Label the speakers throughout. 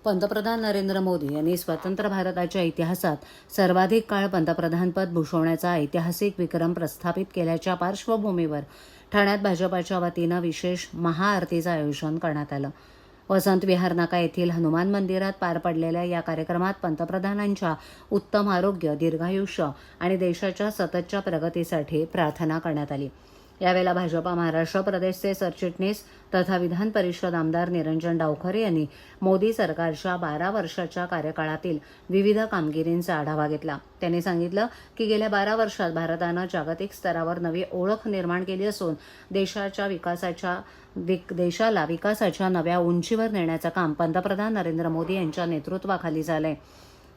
Speaker 1: पंतप्रधान नरेंद्र मोदी यांनी स्वतंत्र भारताच्या इतिहासात सर्वाधिक काळ पंतप्रधानपद भूषवण्याचा ऐतिहासिक विक्रम प्रस्थापित केल्याच्या पार्श्वभूमीवर ठाण्यात भाजपाच्या वतीनं विशेष महाआरतीचं आयोजन करण्यात आलं. वसंत विहार नाका येथील हनुमान मंदिरात पार पडलेल्या या कार्यक्रमात पंतप्रधानांच्या उत्तम आरोग्य, दीर्घायुष्य आणि देशाच्या सततच्या प्रगतीसाठी प्रार्थना करण्यात आली. यावेळेला भाजपा महाराष्ट्र प्रदेशचे सरचिटणीस तथा विधान परिषद आमदार निरंजन डावखरे यांनी मोदी सरकारच्या 12 वर्षाच्या कार्यकाळातील विविध कामगिरींचा आढावा घेतला. त्यांनी सांगितलं की गेल्या 12 वर्षात भारतानं जागतिक स्तरावर नवी ओळख निर्माण केली असून देशाला विकासाच्या नव्या उंचीवर नेण्याचं काम पंतप्रधान नरेंद्र मोदी यांच्या नेतृत्वाखाली झालंय.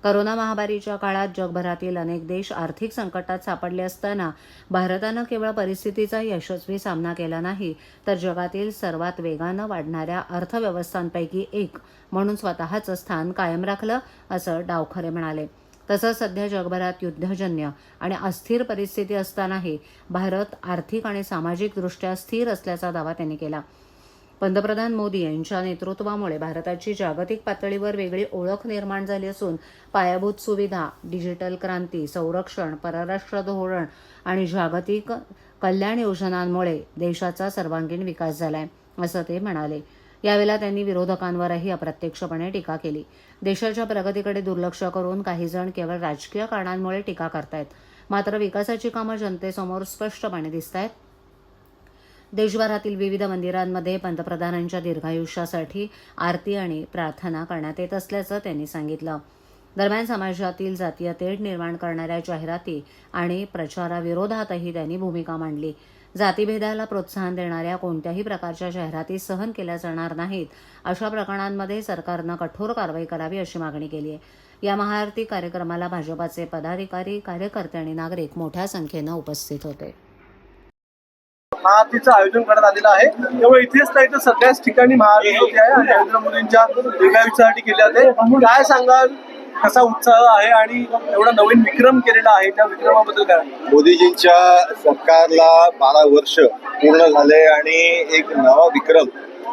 Speaker 1: करोना महामारीच्या काळात जगभरातील अनेक देश आर्थिक संकटात सापडले असताना भारतानं केवळ परिस्थितीचा यशस्वी सामना केला नाही, तर जगातील सर्वात वेगानं वाढणाऱ्या अर्थव्यवस्थांपैकी एक म्हणून स्वतःचं स्थान कायम राखलं, असं डावखरे म्हणाले. तसंच सध्या जगभरात युद्धजन्य आणि अस्थिर परिस्थिती असतानाही भारत आर्थिक आणि सामाजिकदृष्ट्या स्थिर असल्याचा दावा त्यांनी केला. पंतप्रधान मोदी यांच्या नेतृत्वामुळे भारताची जागतिक पातळीवर वेगळी ओळख निर्माण झाली असून पायाभूत सुविधा, डिजिटल क्रांती, संरक्षण, परराष्ट्र धोरण आणि जागतिक कल्याण योजनांमुळे देशाचा सर्वांगीण विकास झालाय, असं ते म्हणाले. यावेळेला त्यांनी विरोधकांवरही अप्रत्यक्षपणे टीका केली. देशाच्या प्रगतीकडे दुर्लक्ष करून काही जण केवळ राजकीय कारणांमुळे टीका करतायत, मात्र विकासाची कामं जनतेसमोर स्पष्टपणे दिसतायत. देशभरातील विविध मंदिरांमध्ये पंतप्रधानांच्या दीर्घायुष्यासाठी आरती आणि प्रार्थना करण्यात येत असल्याचं त्यांनी सांगितलं. दरम्यान समाजातील जातीय तेढ निर्माण करणाऱ्या जाहिराती आणि प्रचाराविरोधातही त्यांनी भूमिका मांडली. जातीभेदाला प्रोत्साहन देणाऱ्या कोणत्याही प्रकारच्या जाहिराती सहन केल्या जाणार नाहीत. अशा प्रकरणांमध्ये सरकारनं कठोर कारवाई करावी अशी मागणी केली आहे. या महाआरती कार्यक्रमाला भाजपाचे पदाधिकारी, कार्यकर्ते आणि नागरिक मोठ्या संख्येनं उपस्थित होते.
Speaker 2: महाआरतीचं आयोजन करण्यात आलेलं आहे. त्यामुळे इथेच नाही तर सगळ्याच ठिकाणी महाआरती होते आहे आणि नरेंद्र मोदींच्या दीर्घायुष्यासाठी केले जाते. काय सांगाल, कसा उत्साह आहे आणि एवढा नवीन विक्रम केलेला आहे, त्या विक्रमाबद्दल काय?
Speaker 3: मोदीजींच्या सरकारला 12 वर्ष पूर्ण झाले आणि एक नवा विक्रम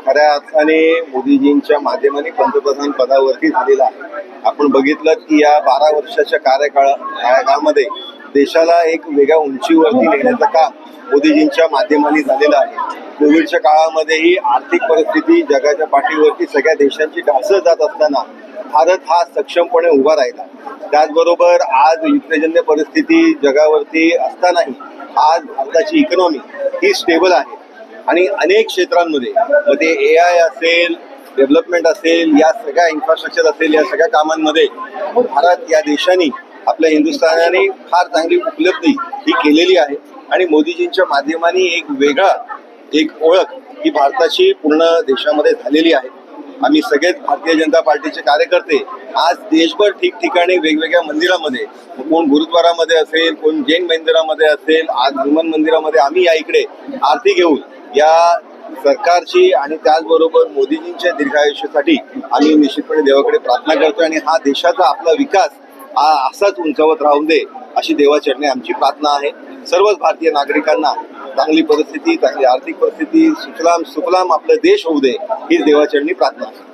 Speaker 3: खऱ्या अर्थाने मोदीजींच्या माध्यमाने पंतप्रधान पदावरती झालेला आहे. आपण बघितलं की या 12 वर्षाच्या कार्यकाळामध्ये देशाला एक वेगळ्या उंचीवरती नेण्याचं काम मोदीजींच्या माध्यमाने झालेलं आहे. कोविडच्या काळामध्येही आर्थिक परिस्थिती जगाच्या पाठीवरती सगळ्या देशांची ढासळत जात असताना भारत हा सक्षमपणे उभा राहिला. त्याचबरोबर आज युद्धजन्य परिस्थिती जगावरती असतानाही आज भारताची इकॉनॉमी ही स्टेबल आहे आणि अनेक क्षेत्रांमध्ये मध्ये AI असेल, डेव्हलपमेंट असेल, या सगळ्या इन्फ्रास्ट्रक्चर असेल, या सगळ्या कामांमध्ये भारत या देशाने आपल्या हिंदुस्थानाने फार चांगली उपलब्धी ही केलेली आहे आणि मोदीजींच्या माध्यमाने एक ओळख ही भारताची पूर्ण देशामध्ये झालेली आहे. आम्ही सगळेच भारतीय जनता पार्टीचे कार्यकर्ते आज देशभर ठिकठिकाणी वेगवेगळ्या मंदिरामध्ये, कोण गुरुद्वारामध्ये असेल, कोण जैन मंदिरामध्ये असेल, आज हनुमान मंदिरामध्ये आम्ही या इकडे आरती घेऊन या सरकारची आणि त्याचबरोबर मोदीजींच्या दीर्घायुष्यासाठी आम्ही निश्चितपणे देवाकडे प्रार्थना करतोय आणि हा देशाचा आपला विकास हा असाच उंचावत राहून दे अशी देवाचरणी आमची प्रार्थना आहे. सर्वच भारतीय नागरिकांना चांगली परिस्थिती, चांगली आर्थिक परिस्थिती, सुफलाम आपला देश होऊ दे हीच देवाचरणी प्रार्थना आहे.